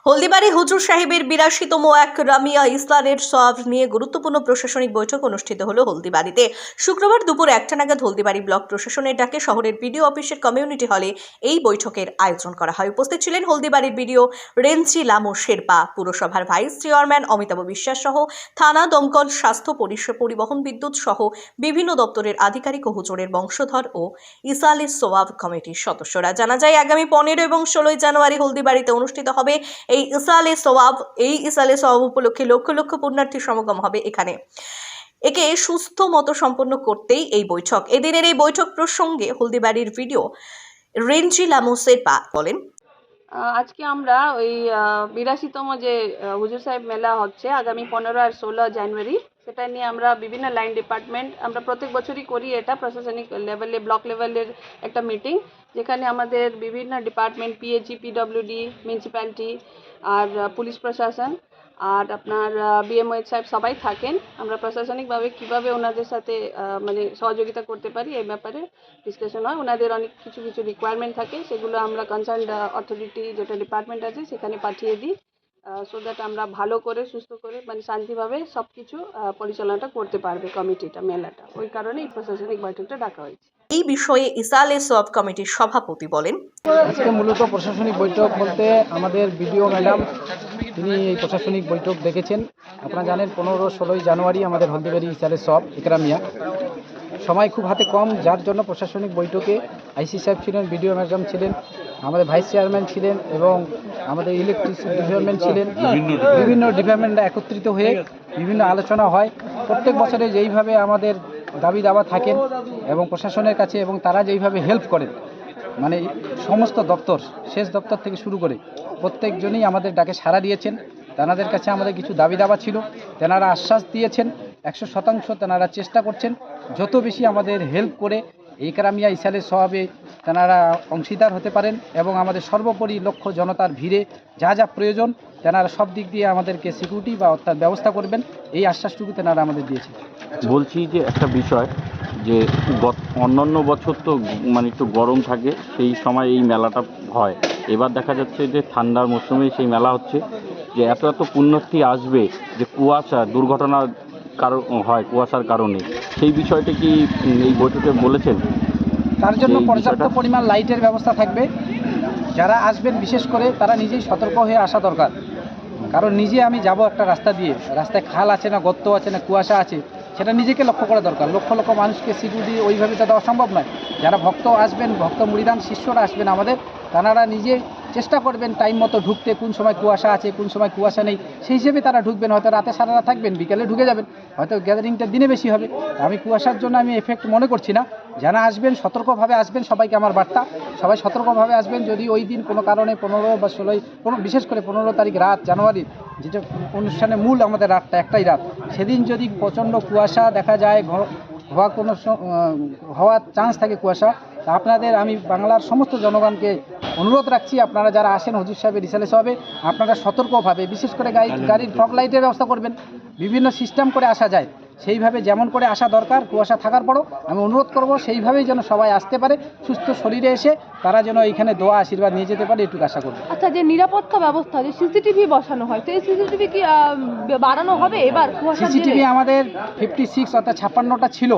হলদিবাড়ি হুজুর সাহেবের ৮২তম এক রামিয়া ইসলামের সওয়াব নিয়ে গুরুত্বপূর্ণ প্রশাসনিক বৈঠক অনুষ্ঠিত হলো হলদিবাড়িতে। শুক্রবার দুপুর ১টা নাগাদ হলদিবাড়ি ব্লক প্রশাসনের ডাকে শহরের বিডিও অফিসের কমিউনিটি হলে এই বৈঠকের আয়োজন করা হয়। উপস্থিত ছিলেন হলদিবাড়ির বিডিও রেঞ্চি লামু শেরপা, পুরসভার ভাইস চেয়ারম্যান অমিতাভ বিশ্বাস সহ থানা, দমকল, স্বাস্থ্য, পরিবহন, বিদ্যুৎ সহ বিভিন্ন দপ্তরের আধিকারিক ও হুজুরের বংশধর ও ইসালে সোয়াব কমিটির সদস্যরা। জানা যায় আগামী 15 এবং 16 জানুয়ারি হলদিবাড়িতে অনুষ্ঠিত হবে এই ইসালে সোয়াব উপলক্ষে লক্ষ লক্ষ পুণ্যার্থীর সমাগম হবে এখানে। একে সুস্থ মতো সম্পন্ন করতেই এই বৈঠক। এদিনের এই বৈঠক প্রসঙ্গে হলদিবাড়ির ভিডিও রেঞ্জি লামু শেরপা বলেন, আজকে আমরা ওই ৮২তম যে হুজুর সাহেব মেলা হচ্ছে আগামী 15 আর 16 জানুয়ারি, সেটা নিয়ে আমরা বিভিন্ন লাইন ডিপার্টমেন্ট আমরা প্রত্যেক বছরই করি। এটা প্রশাসনিক লেভেলে, ব্লক লেভেলের একটা মিটিং, যেখানে আমাদের বিভিন্ন ডিপার্টমেন্ট, পিএইচই, পিডব্লিউডি, মিউনিসিপ্যালিটি আর পুলিশ প্রশাসন আর আপনার বিএমওএইচ সাহেব সবাই থাকেন। আমরা প্রশাসনিকভাবে কীভাবে ওনাদের সাথে মানে সহযোগিতা করতে পারি এই ব্যাপারে ডিসকাশন হয়। ওনাদের অনেক কিছু রিকোয়ারমেন্ট থাকে, সেগুলো আমরা কনসার্ন অথরিটি যেটা ডিপার্টমেন্ট আছে সেখানে পাঠিয়ে দিই, সো দ্যাট আমরা ভালো করে, সুস্থ করে, মানে শান্তিভাবে সব কিছু পরিচালনাটা করতে পারবে কমিটিটা, মেলাটা। ওই কারণে এই প্রশাসনিক বৈঠকটা ডাকা হয়েছে। এই বিষয়ে ইসালে সোয়াব কমিটির সভাপতি বলেন, আজকে মূলত প্রশাসনিক বৈঠক বলতে আমাদের বিডিও ম্যাডাম তিনি এই প্রশাসনিক বৈঠক ডেকেছেন। আপনারা জানেন 15-16 জানুয়ারি আমাদের হলদিবাড়ি ইসালে সোয়াব ইকরামিয়া। সময় খুব হাতে কম, যার জন্য প্রশাসনিক বৈঠকে আইসি সাহেব ছিলেন, বিডিও ম্যাডাম ছিলেন, আমাদের ভাইস চেয়ারম্যান ছিলেন এবং আমাদের ইলেকট্রিসিটি ডিপার্টমেন্ট ছিলেন। বিভিন্ন ডিপার্টমেন্টরা একত্রিত হয়ে বিভিন্ন আলোচনা হয়। প্রত্যেক বছরে যেইভাবে আমাদের দাবি দাওয়া থাকেন এবং প্রশাসনের কাছে, এবং তারা যেইভাবে হেল্প করেন, মানে সমস্ত দপ্তর, শেষ দপ্তর থেকে শুরু করে প্রত্যেকজনই আমাদের ডাকে সাড়া দিয়েছেন। তেনাদের কাছে আমাদের কিছু দাবি দাওয়া ছিল, তেনারা আশ্বাস দিয়েছেন 100% তেনারা চেষ্টা করছেন যত বেশি আমাদের হেল্প করে ইকরামিয়া ইসালে সোয়াবে তেনারা অংশীদার হতে পারেন এবং আমাদের সর্বোপরি লক্ষ্য জনতার ভিড়ে যা যা প্রয়োজন তেনারা সব দিক দিয়ে আমাদেরকে সিকিউরিটি বা অর্থাৎ ব্যবস্থা করবেন, এই আশ্বাসটুকু তেনারা আমাদের দিয়েছেন। বলছি যে একটা বিষয়, যে অন্যান্য বছর তো মানে একটু গরম থাকে, সেই সময় এই মেলাটা হয়। এবার দেখা যাচ্ছে যে ঠান্ডার মৌসুমে সেই মেলা হচ্ছে, যে এত পুণ্যার্থী আসবে, যে কুয়াশা দুর্ঘটনার কারণ হয় কুয়াশার কারণে, সেই বিষয়টা কি এই বৈঠকে বলেছেন? তার জন্য পর্যাপ্ত পরিমাণ লাইটের ব্যবস্থা থাকবে। যারা আসবেন বিশেষ করে তারা নিজেই সতর্ক হয়ে আসা দরকার, কারণ নিজে আমি যাব একটা রাস্তা দিয়ে, রাস্তায় খাল আছে না গর্ত আছে না কুয়াশা আছে, সেটা নিজেকে লক্ষ্য করা দরকার। লক্ষ লক্ষ মানুষকে সিকিউরিটি ওইভাবে তো দেওয়া সম্ভব নয়। যারা ভক্ত আসবেন, ভক্ত মুরিদান শিষ্যরা আসবেন আমাদের, তারা নিজে চেষ্টা করবেন টাইম মতো ঢুকতে, কোন সময় কুয়াশা আছে কোন সময় কুয়াশা নেই, সেই হিসেবে তারা ঢুকবেন। হয়তো রাতে সারা রাত থাকবেন, বিকেলে ঢুকে যাবেন, হয়তো গ্যাদারিংটা দিনে বেশি হবে। আমি কুয়াশার জন্য আমি এফেক্ট মনে করছি না। যারা আসবেন সতর্কভাবে আসবেন, সবাইকে আমার বার্তা, সবাই সতর্কভাবে আসবেন। যদি ওই দিন কোনো কারণে 15 বা 16, বিশেষ করে 15 তারিখ রাত জানুয়ারি, যেটা অনুষ্ঠানের মূল আমাদের রাতটা একটাই রাত, সেদিন যদি প্রচণ্ড কুয়াশা দেখা যায়, হওয়ার চান্স থাকে কুয়াশা, তা আপনাদের আমি বাংলার সমস্ত জনগণকে অনুরোধ রাখছি, আপনারা যারা আসেন হুজুর সাহেবের ইসালে সোয়াবে, আপনারা সতর্কভাবে, বিশেষ করে গাড়ির ফগ লাইটের ব্যবস্থা করবেন। বিভিন্ন সিস্টেম করে আসা যায়, সেইভাবে যেমন করে আসা দরকার কুয়াশা থাকার পরও আমি অনুরোধ করব সেইভাবেই যেন সবাই আসতে পারে, সুস্থ শরীরে এসে তারা যেন এইখানে দোয়া আশীর্বাদ নিয়ে যেতে পারে, এটুকু আশা করব। আচ্ছা, যে নিরাপত্তা ব্যবস্থা, যে সিসিটিভি বসানো হয়, তো এই সিসিটিভি কি বাড়ানো হবে এবার? সিসিটিভি আমাদের 56 অর্থাৎ 56টা ছিল।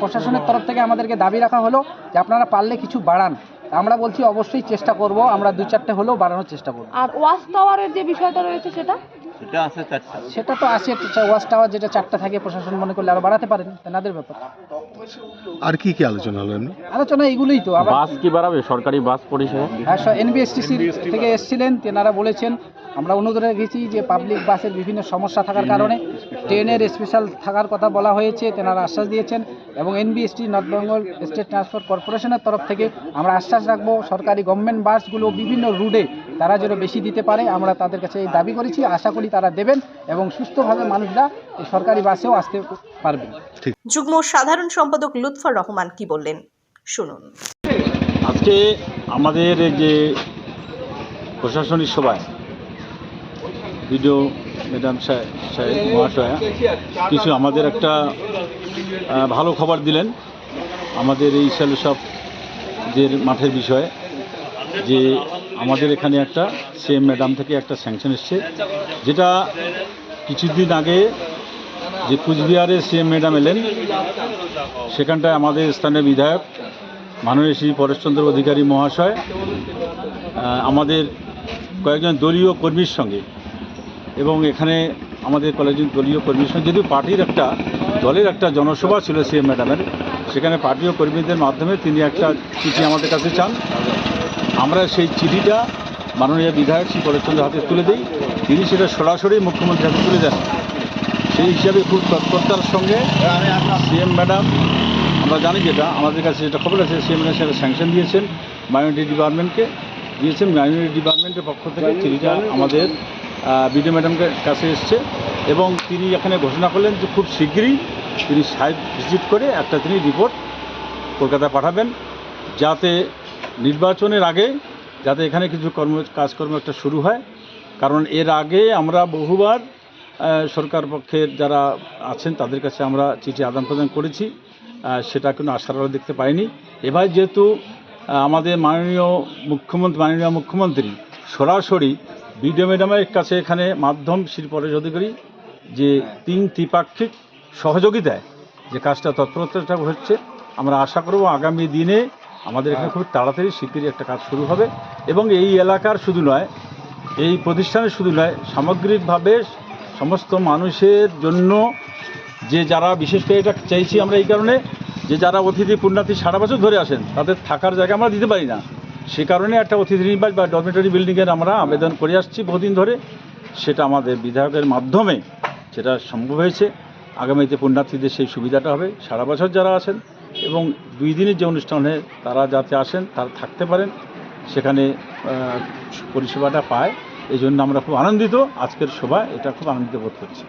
প্রশাসনের তরফ থেকে আমাদেরকে দাবি রাখা হলো যে আপনারা পারলে কিছু বাড়ান। আমরা বলছি অবশ্যই চেষ্টা করব, আমরা 2-4টে হলেও বাড়ানোর চেষ্টা করব। আর ওয়াচ টাওয়ারের যে বিষয়টা রয়েছে সেটা তো আছে, ওয়াচ টাওয়ার যেটা 4টা থাকে, প্রশাসন মনে করলে আরো বাড়াতে পারেন, তেনাদের ব্যাপার। আর কি আলোচনা হলো? আলোচনা এগুলোই তো। বাস কি বাড়াবে, সরকারি বাস পরিষেবা? হ্যাঁ, এনবিএসটিসি থেকে এসেছিলেন, তেনারা বলেছেন, আমরা অনুরোধ রেখেছি যে পাবলিক বাসের বিভিন্ন সমস্যা থাকার কারণে ট্রেনের স্পেশাল থাকার কথা বলা হয়েছে, তেনারা আশ্বাস দিয়েছেন। এবং এনবিএসটি, নর্থ বেঙ্গল স্টেট ট্রান্সপোর্ট কর্পোরেশনের তরফ থেকে আমরা আশ্বাস রাখবো, সরকারি গভর্নমেন্ট বাসগুলো বিভিন্ন রুটে তারা যেন বেশি দিতে পারে, আমরা তাদের কাছে এই দাবি করেছি। আশা করি তারা দেবেন এবং সুস্থভাবে মানুষরা এই সরকারি বাসেও আসতে পারবেন। যুগ্ম সাধারণ সম্পাদক লুৎফর রহমান কি বললেন শুনুন। আজকে আমাদের যে প্রশাসনিক সভায় বিডিও ম্যাডাম সাহেব মহাশয়া কিছু আমাদের একটা ভালো খবর দিলেন আমাদের এই ইসালে সোয়াবের মাঠের বিষয়ে, যে আমাদের এখানে একটা সিএম ম্যাডাম থেকে একটা স্যাংশন এসছে, যেটা কিছুদিন আগে যে কুচবিহারে সিএম ম্যাডাম এলেন, সেখানটায় আমাদের স্থানীয় বিধায়ক মাননীয় শ্রী পরেশচন্দ্র অধিকারী মহাশয় আমাদের কয়েকজন দলীয় কর্মীর সঙ্গে এবং এখানে আমাদের কলেজের দলীয় কর্মীর সঙ্গে, যদিও পার্টির একটা দলের একটা জনসভা ছিল সিএম ম্যাডামের, সেখানে পার্টি ও কর্মীদের মাধ্যমে তিনি একটা চিঠি আমাদের কাছে চান। আমরা সেই চিঠিটা মাননীয় বিধায়ক শ্রী পরেশচন্দ্রের হাতে তুলে দিই, তিনি সেটা সরাসরি মুখ্যমন্ত্রীর হাতে তুলে দেন। সেই হিসাবে খুব তৎপরতার সঙ্গে সিএম ম্যাডাম, আমরা জানি যেটা আমাদের কাছে যেটা খবর আছে, সিএম ম্যাডাম সেটা স্যাংশন দিয়েছেন, মাইনরিটি ডিপার্টমেন্টকে দিয়েছেন। মাইনরিটি ডিপার্টমেন্টের পক্ষ থেকে চিঠিটা আমাদের বিডিও ম্যাডামের কাছে এসছে এবং তিনি এখানে ঘোষণা করলেন যে খুব শীঘ্রই তিনি সাইট ভিজিট করে একটা তিনি রিপোর্ট কলকাতায় পাঠাবেন, যাতে নির্বাচনের আগে যাতে এখানে কিছু কাজকর্ম একটা শুরু হয়। কারণ এর আগে আমরা বহুবার সরকার পক্ষের যারা আছেন তাদের কাছে আমরা চিঠি আদান প্রদান করেছি, সেটা কোনো আশার আলো দেখতে পাইনি। এবার যেহেতু আমাদের মাননীয় মুখ্যমন্ত্রী সরাসরি বিডিও ম্যাডামের কাছে এখানে মাধ্যম শ্রী পরেশ অধিকারী যে ত্রিপাক্ষিক সহযোগিতায় যে কাজটা তৎপরতা হচ্ছে, আমরা আশা করব আগামী দিনে আমাদের এখানে খুব তাড়াতাড়ি শীঘ্রই একটা কাজ শুরু হবে এবং এই এলাকার শুধু নয়, এই প্রতিষ্ঠানের শুধু নয়, সামগ্রিকভাবে সমস্ত মানুষের জন্য যে যারা, বিশেষ করে এটা চাইছি আমরা এই কারণে যে যারা অতিথি পুণ্যার্থী সারা বছর ধরে আসেন তাদের থাকার জায়গা আমরা দিতে পারি না, সে কারণে একটা অতিথি নিবাস বা ডরমেটরি বিল্ডিংয়ের আমরা আবেদন করে আসছি বহুদিন ধরে। সেটা আমাদের বিধায়কের মাধ্যমে সেটা সম্ভব হয়েছে। আগামীতে পুণ্যার্থীদের সেই সুবিধাটা হবে, সারা বছর যারা আসেন এবং 2 দিনের যে অনুষ্ঠানে তারা যাতে আসেন তারা থাকতে পারেন, সেখানে পরিষেবাটা পায়। এই জন্য আমরা খুব আনন্দিত, আজকের সভা এটা খুব আনন্দিত বোধ করছি।